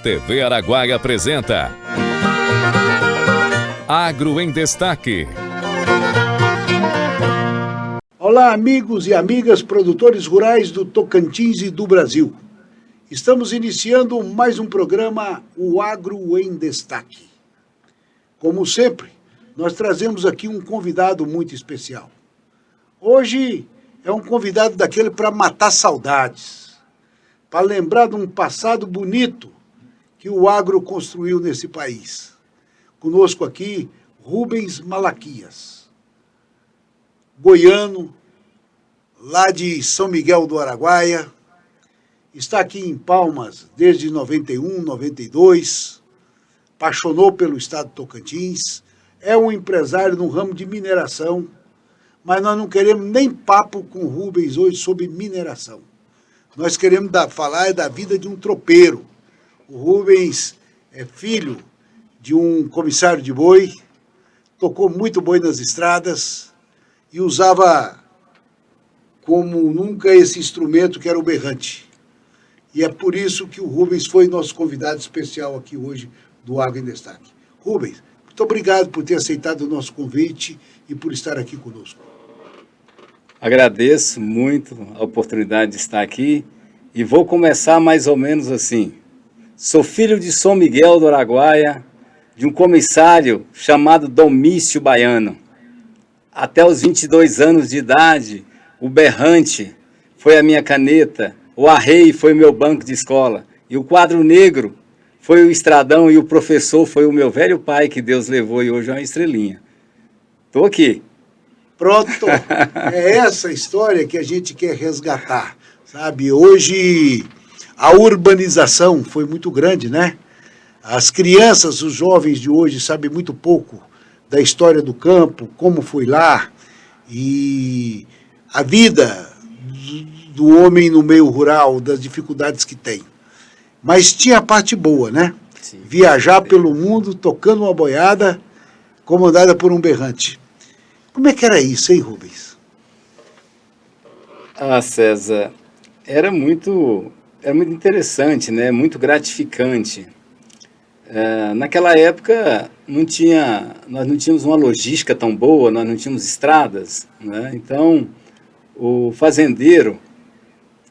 TV Araguaia apresenta Agro em Destaque. Olá, amigos e amigas produtores rurais do Tocantins e do Brasil. Estamos iniciando mais um programa, o Agro em Destaque. Como sempre, nós trazemos aqui um convidado muito especial. Hoje é um convidado daquele para matar saudades, para lembrar de um passado bonito que o agro construiu nesse país. Conosco aqui, Rubens Malaquias, goiano, lá de São Miguel do Araguaia, está aqui em Palmas desde 91, 92, apaixonou pelo estado de Tocantins, é um empresário no ramo de mineração, mas nós não queremos nem papo com o Rubens hoje sobre mineração. Nós queremos falar da vida de um tropeiro. O Rubens é filho de um comissário de boi, tocou muito boi nas estradas e usava como nunca esse instrumento que era o berrante. E é por isso que o Rubens foi nosso convidado especial aqui hoje do Agro em Destaque. Rubens, muito obrigado por ter aceitado o nosso convite e por estar aqui conosco. Agradeço muito a oportunidade de estar aqui e vou começar mais ou menos assim. Sou filho de São Miguel do Araguaia, de um comissário chamado Domício Baiano. Até os 22 anos de idade, o berrante foi a minha caneta, o arreio foi o meu banco de escola e o quadro negro foi o estradão e o professor foi o meu velho pai que Deus levou e hoje é uma estrelinha. Estou aqui. Pronto, é essa história que a gente quer resgatar, sabe? Hoje a urbanização foi muito grande, né? As crianças, os jovens de hoje sabem muito pouco da história do campo, como foi lá, e a vida do homem no meio rural, das dificuldades que tem. Mas tinha a parte boa, né? Sim. Viajar pelo mundo tocando uma boiada comandada por um berrante. Como é que era isso, hein, Rubens? Ah, César, era muito interessante, né? Muito gratificante. Naquela época nós não tínhamos uma logística tão boa, nós não tínhamos estradas, né? Então o fazendeiro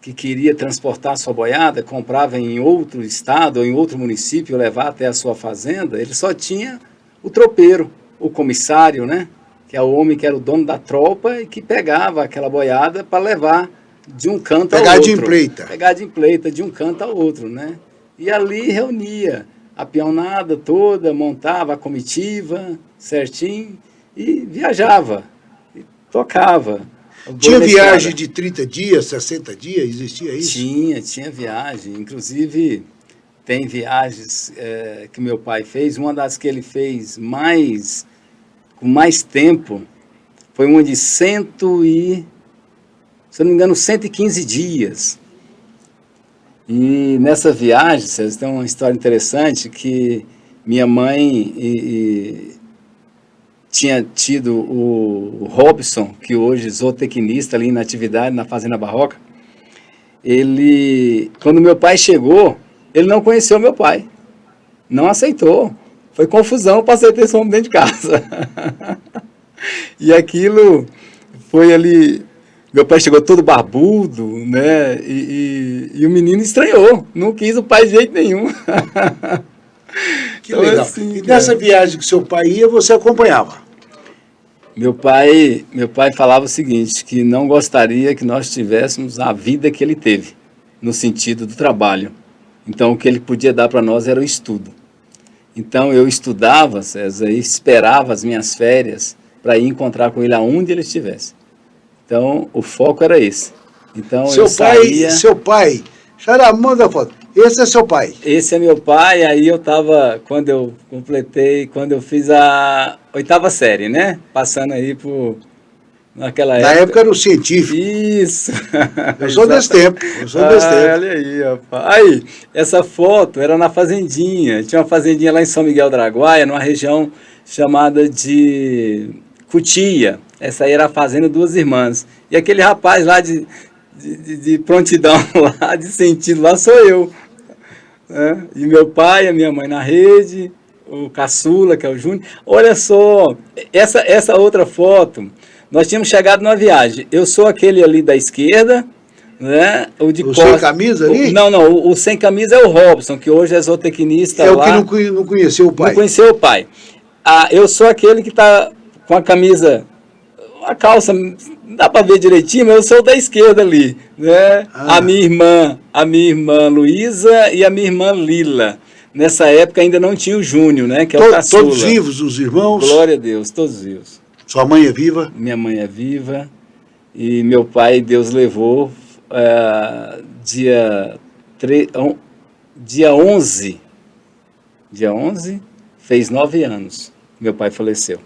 que queria transportar sua boiada, comprava em outro estado ou em outro município, levar até a sua fazenda, ele só tinha o tropeiro, o comissário, né? Que é o homem que era o dono da tropa e que pegava aquela boiada para levar de um canto ao outro. Pegar de empleita, de um canto ao outro, né? E ali reunia a peonada toda, montava a comitiva certinho e viajava, e tocava. Tinha viagem de 30 dias, 60 dias, existia isso? Tinha viagem, inclusive tem viagens que meu pai fez, uma das que ele fez com mais tempo, foi uma de se eu não me engano, 115 dias. E nessa viagem, vocês tem uma história interessante, que minha mãe tinha tido o Robson, que hoje é zootecnista ali na atividade, na Fazenda Barroca. Quando meu pai chegou, ele não conheceu meu pai, não aceitou. Foi confusão, passei a ter esse homem dentro de casa. E aquilo foi ali, meu pai chegou todo barbudo, né? E o menino estranhou, não quis o pai de jeito nenhum. Que então, legal. Assim, e nessa viagem que seu pai ia, você acompanhava? Meu pai falava o seguinte, que não gostaria que nós tivéssemos a vida que ele teve, no sentido do trabalho. Então, o que ele podia dar para nós era o estudo. Então, eu estudava, César, e esperava as minhas férias para ir encontrar com ele aonde ele estivesse. Então, o foco era esse. Então, Seu pai, manda a foto. Esse é seu pai? Esse é meu pai, aí quando eu fiz a 8ª série, né? Passando aí naquela época. Na época era o científico. Isso. Eu sou desse tempo. Olha aí, rapaz. Aí, essa foto era na fazendinha. Tinha uma fazendinha lá em São Miguel do Araguaia, numa região chamada de Cutia. Essa aí era a fazenda Duas Irmãs. E aquele rapaz lá de prontidão lá, de sentido lá, sou eu. né? E meu pai, a minha mãe na rede, o caçula, que é o Júnior. Olha só, essa outra foto, nós tínhamos chegado numa viagem. Eu sou aquele ali da esquerda, né? O de costas. Sem camisa ali? Não, o sem camisa é o Robson, que hoje é zootecnista lá. É o que não conheceu o pai. Não conheceu o pai. Eu sou aquele que está com a camisa, a calça, não dá para ver direitinho, mas eu sou da esquerda ali, né? A minha irmã Luísa e a minha irmã Lila. Nessa época ainda não tinha o Júnior, né? Que é o caçula. Todos vivos, os irmãos? Glória a Deus, todos vivos. Sua mãe é viva? Minha mãe é viva e meu pai, Deus levou, dia 11, fez 9 anos. Meu pai faleceu.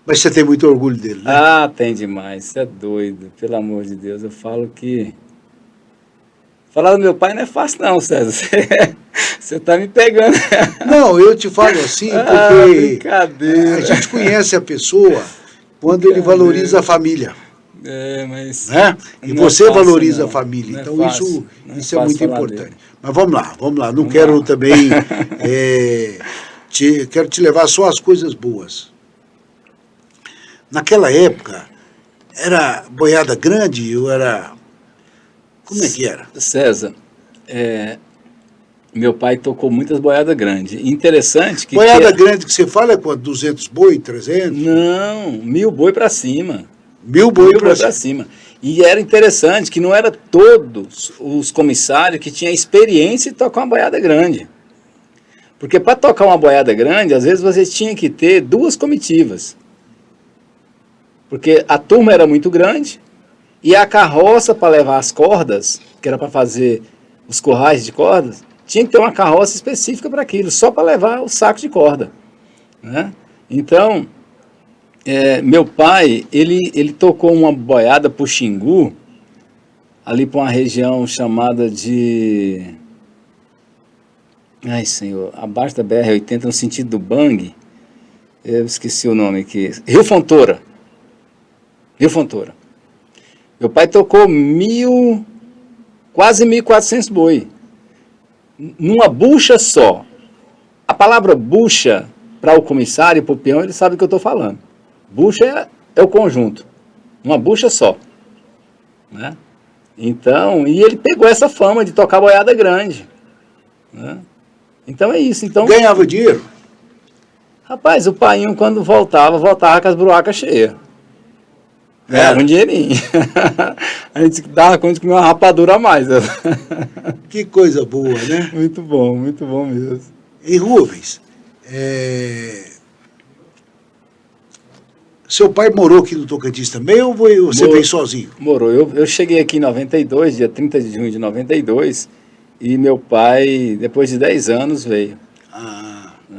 Mas você tem muito orgulho dele, né? Ah, tem demais, você é doido, pelo amor de Deus. Eu falo que... Falar do meu pai não é fácil não, César. Você está me pegando. Não, eu te falo assim porque brincadeira. A gente conhece a pessoa quando ele valoriza a família. Mas... Né? E você fácil, valoriza não. a família. Não é Então fácil. isso é muito importante. Dele. Mas vamos lá. Não quero também... quero te levar só as coisas boas. Naquela época, era boiada grande ou era... Como é que era? César, meu pai tocou muitas boiadas grandes. Interessante que... Boiada grande que você fala é quanto? 200 boi, 300? Não, 1000 boi para cima. 1000 boi para cima. E era interessante que não era todos os comissários que tinham experiência de tocar uma boiada grande. Porque para tocar uma boiada grande, às vezes você tinha que ter 2 comitivas. Porque a turma era muito grande e a carroça para levar as cordas, que era para fazer os currais de cordas, tinha que ter uma carroça específica para aquilo, só para levar o saco de corda, né? Então, meu pai, ele tocou uma boiada para o Xingu, ali para uma região chamada de... Ai, senhor, abaixo da BR-80, no sentido do Bang, eu esqueci o nome aqui, Rio Fontoura. Meu pai tocou quase 1.400 boi, numa bucha só. A palavra bucha, para o comissário e para o peão, ele sabe o que eu estou falando. Bucha é o conjunto, uma bucha só, né? Então, e ele pegou essa fama de tocar boiada grande, né? Então é isso. Então, ganhava dinheiro? Rapaz, o painho quando voltava com as buracas cheias. Ganhava um dinheirinho. A gente dava conta de comer uma rapadura a mais. Que coisa boa, né? Muito bom mesmo. E Rubens, seu pai morou aqui no Tocantins também ou você veio sozinho? Morou. Eu cheguei aqui em 92, dia 30 de junho de 92, e meu pai, depois de 10 anos, veio.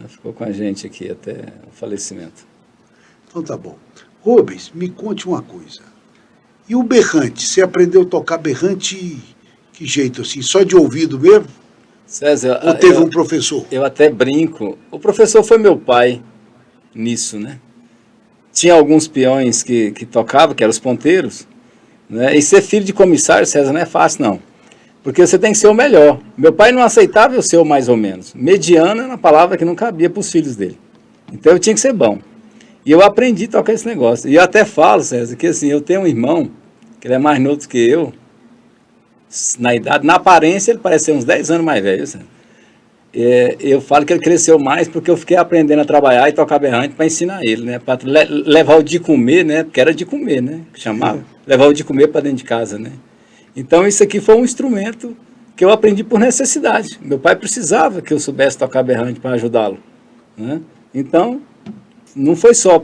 Ficou com a gente aqui até o falecimento. Então tá bom. Rubens, me conte uma coisa. E o berrante? Você aprendeu a tocar berrante que jeito assim? Só de ouvido mesmo? César, ou teve um professor? Eu até brinco. O professor foi meu pai nisso, né? Tinha alguns peões que tocavam, que eram os ponteiros, né? E ser filho de comissário, César, não é fácil, não. Porque você tem que ser o melhor. Meu pai não aceitava eu ser o mais ou menos. Mediano era uma palavra que não cabia para os filhos dele. Então eu tinha que ser bom. E eu aprendi a tocar esse negócio. E eu até falo, César, que assim, eu tenho um irmão, que ele é mais novo do que eu, na idade, na aparência ele parece ser uns 10 anos mais velho, César. Eu falo que ele cresceu mais porque eu fiquei aprendendo a trabalhar e tocar berrante para ensinar ele, né? Para levar o de comer, né? Porque era de comer, né? Que chamava. Levar o de comer para dentro de casa, né? Então isso aqui foi um instrumento que eu aprendi por necessidade. Meu pai precisava que eu soubesse tocar berrante para ajudá-lo, né? Então, não foi só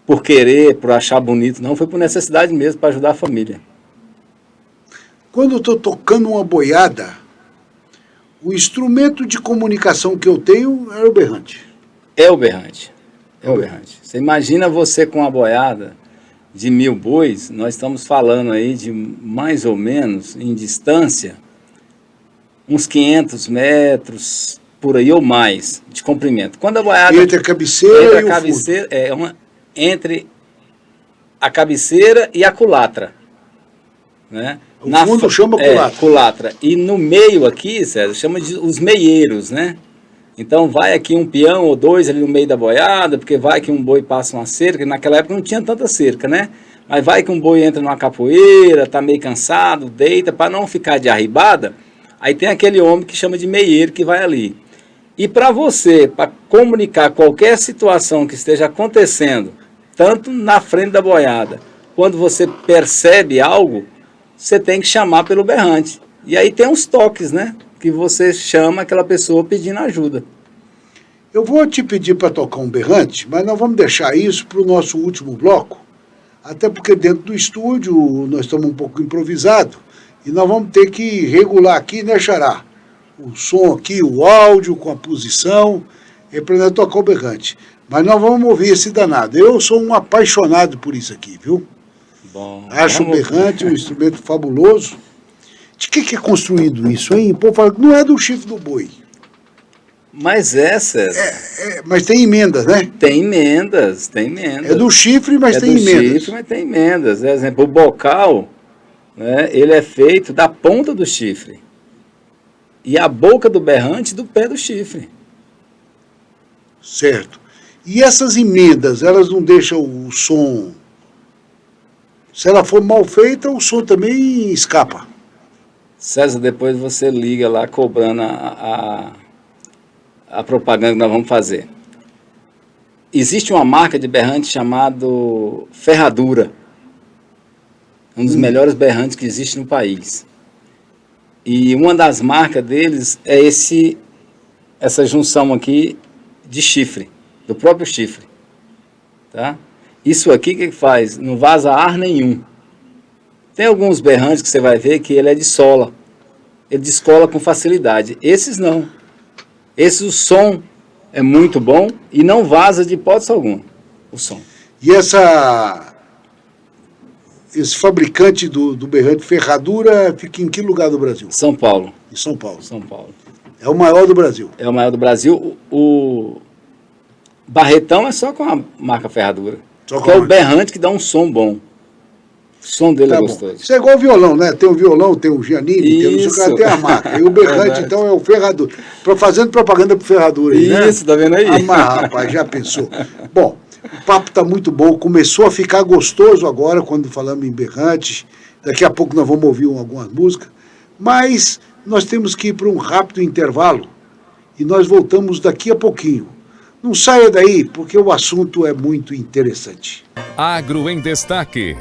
por querer, por achar bonito, não. Foi por necessidade mesmo, para ajudar a família. Quando eu estou tocando uma boiada, o instrumento de comunicação que eu tenho é o berrante. É o berrante. Você imagina você com uma boiada de 1000 bois, nós estamos falando aí de mais ou menos, em distância, uns 500 metros, por aí ou mais, de comprimento. Quando a boiada... Entre a cabeceira e o fundo. Entre a cabeceira e a culatra. né? O fundo chama culatra. Culatra. E no meio aqui, César, chama de os meieiros, né? Então vai aqui um peão ou dois ali no meio da boiada, porque vai que um boi passa uma cerca, naquela época não tinha tanta cerca, né? Mas vai que um boi entra numa capoeira, tá meio cansado, deita, para não ficar de arribada, aí tem aquele homem que chama de meieiro que vai ali. E para você, para comunicar qualquer situação que esteja acontecendo, tanto na frente da boiada, quando você percebe algo, você tem que chamar pelo berrante. E aí tem uns toques, né? Que você chama aquela pessoa pedindo ajuda. Eu vou te pedir para tocar um berrante, mas nós vamos deixar isso para o nosso último bloco, até porque dentro do estúdio nós estamos um pouco improvisados e nós vamos ter que regular aqui, né, Xará? O som aqui, o áudio com a posição, é para nós tocar o berrante. Mas nós vamos ouvir esse danado. Eu sou um apaixonado por isso aqui, viu? Bom, acho o berrante um instrumento fabuloso. De que é construído isso, hein? O povo fala que não é do chifre do boi. Mas César. Mas tem emendas, né? Tem emendas, tem emendas. É do chifre, mas tem emendas. É do chifre, mas tem emendas. Por exemplo, o bocal, né, ele é feito da ponta do chifre. E a boca do berrante do pé do chifre. Certo. E essas emendas, elas não deixam o som... Se ela for mal feita, o som também escapa. César, depois você liga lá cobrando a propaganda que nós vamos fazer. Existe uma marca de berrante chamado Ferradura. Um dos melhores berrantes que existe no país. E uma das marcas deles é essa junção aqui de chifre, do próprio chifre. Tá? Isso aqui que faz? Não vaza ar nenhum. Tem alguns berrantes que você vai ver que ele é de sola. Ele descola com facilidade. Esses não. Esses, o som é muito bom e não vaza de hipótese alguma o som. E esse fabricante do berrante Ferradura fica em que lugar do Brasil? São Paulo. Em São Paulo. São Paulo. É o maior do Brasil. É o maior do Brasil. O Barretão é só com a marca Ferradura. Que é o berrante que dá um som bom. O som dele é gostoso. Isso é igual o violão, né? Tem o violão, tem o Giannini, tem, não sei o que, tem a marca. E o berrante, então, é o Ferradura. Fazendo propaganda pro Ferradura aí, né? Isso, tá vendo aí? Ah, mas, rapaz, já pensou. Bom, o papo tá muito bom. Começou a ficar gostoso agora, quando falamos em berrante. Daqui a pouco nós vamos ouvir algumas músicas. Mas nós temos que ir para um rápido intervalo. E nós voltamos daqui a pouquinho. Não saia daí, porque o assunto é muito interessante. Agro em Destaque.